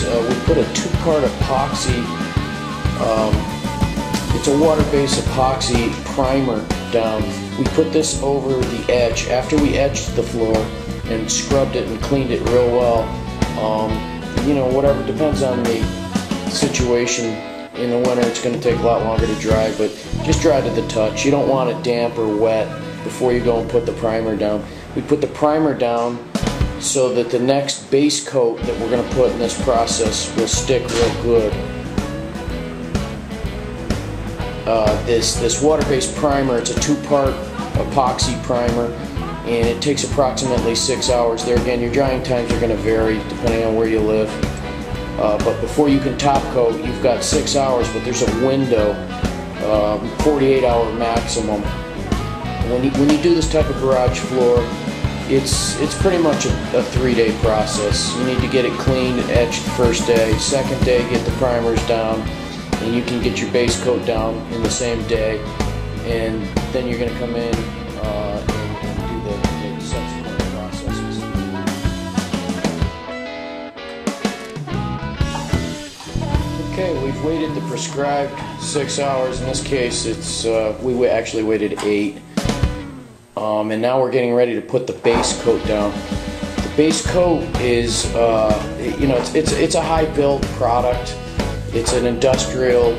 is we put a two-part epoxy, it's a water-based epoxy primer down. We put this over the edge. After we etched the floor and scrubbed it and cleaned it real well, you know, whatever, depends on the situation. In the winter it's going to take a lot longer to dry, but just dry to the touch. You don't want it damp or wet before you go and put the primer down. We put the primer down so that the next base coat that we're going to put in this process will stick real good. This water-based primer, it's a two-part epoxy primer, and it takes approximately 6 hours. There again, your drying times are going to vary depending on where you live. But before you can top coat, you've got 6 hours, but there's a window, 48-hour maximum. When you do this type of garage floor, it's pretty much a 3-day process. You need to get it cleaned and etched the first day. Second day, get the primers down, and you can get your base coat down in the same day. And then you're going to come in and do the subsequent processes. Okay, we've waited the prescribed 6 hours. In this case, it's we actually waited 8. And now we're getting ready to put the base coat down. The base coat is, you know, it's a high build product. It's an industrial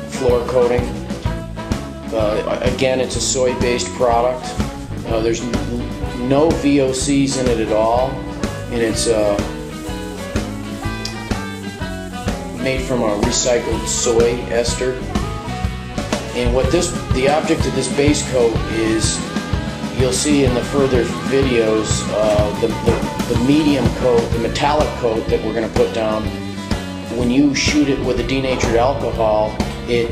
floor coating. Again, it's a soy-based product. There's no VOCs in it at all, and it's made from a recycled soy ester. And what the object of this base coat is, you'll see in the further videos, the medium coat, the metallic coat that we're going to put down. When you shoot it with a denatured alcohol, it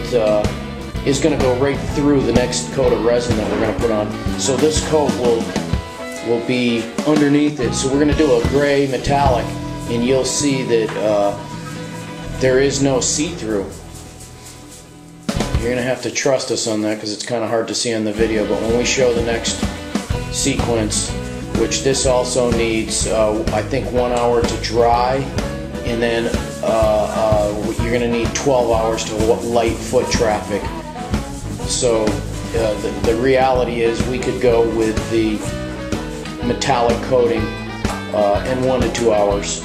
is going to go right through the next coat of resin that we're going to put on. So this coat will be underneath it. So we're going to do a gray metallic, and you'll see that there is no see-through. You're going to have to trust us on that because it's kind of hard to see on the video, but when we show the next sequence, which this also needs, I think 1 hour to dry, and then you're going to need 12 hours to light foot traffic. So the reality is we could go with the metallic coating in 1 to 2 hours.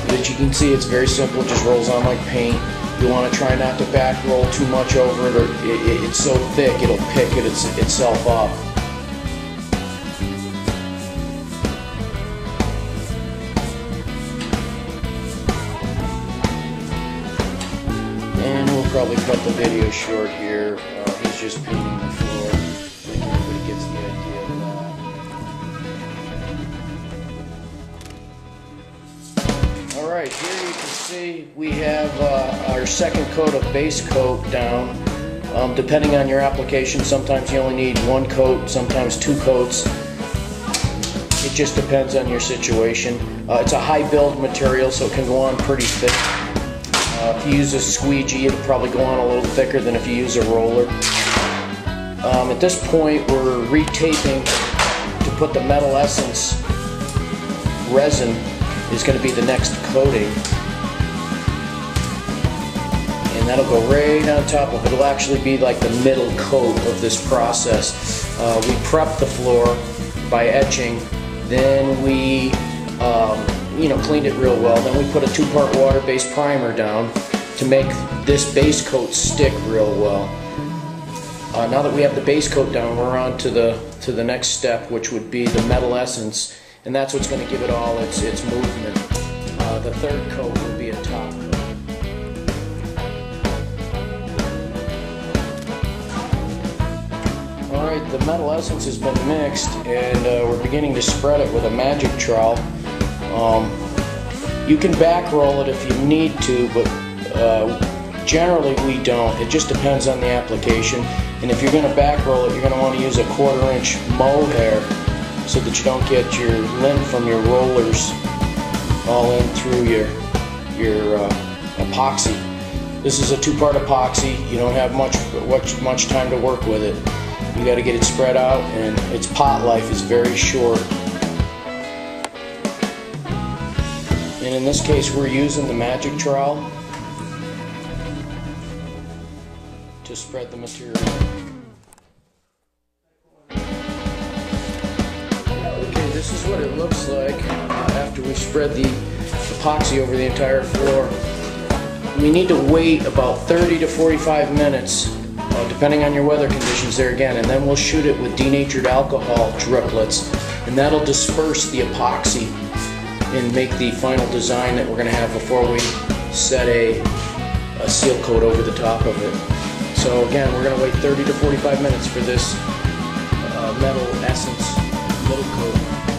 As you can see, it's very simple. It just rolls on like paint. You want to try not to back roll too much over it, or it's so thick it'll pick itself up. And we'll probably cut the video short here. He's just painting the floor. I think everybody gets the idea of that. Alright, here you can see we have our second coat of base coat down. Depending on your application, sometimes you only need 1 coat, sometimes 2 coats. It just depends on your situation. It's a high build material, so it can go on pretty thick. If you use a squeegee, it'll probably go on a little thicker than if you use a roller. At this point, we're retaping to put the Metal Essence resin is going to be the next coating, and that'll go right on top of it. It'll actually be like the middle coat of this process. We prep the floor by etching, then we you know, cleaned it real well. Then we put a 2-part water-based primer down to make this base coat stick real well. Now that we have the base coat down, we're on to the next step, which would be the Metal Essence, and that's what's going to give it all its movement. The third coat will be a top coat. Alright, the Metal Essence has been mixed, and we're beginning to spread it with a magic trowel. You can back roll it if you need to, but generally we don't. It just depends on the application. And if you're going to back roll it, you're going to want to use a 1/4 inch mohair so that you don't get your lint from your rollers all in through your epoxy. This is a 2-part epoxy. You don't have much time to work with it. You got to get it spread out, and its pot life is very short. in this case we're using the magic trowel to spread the material. Okay, this is what it looks like after we spread the epoxy over the entire floor. We need to wait about 30 to 45 minutes, depending on your weather conditions there again, and then we'll shoot it with denatured alcohol driplets, and that'll disperse the epoxy and make the final design that we're going to have before we set a seal coat over the top of it. So again, we're going to wait 30 to 45 minutes for this metal essence middle coat.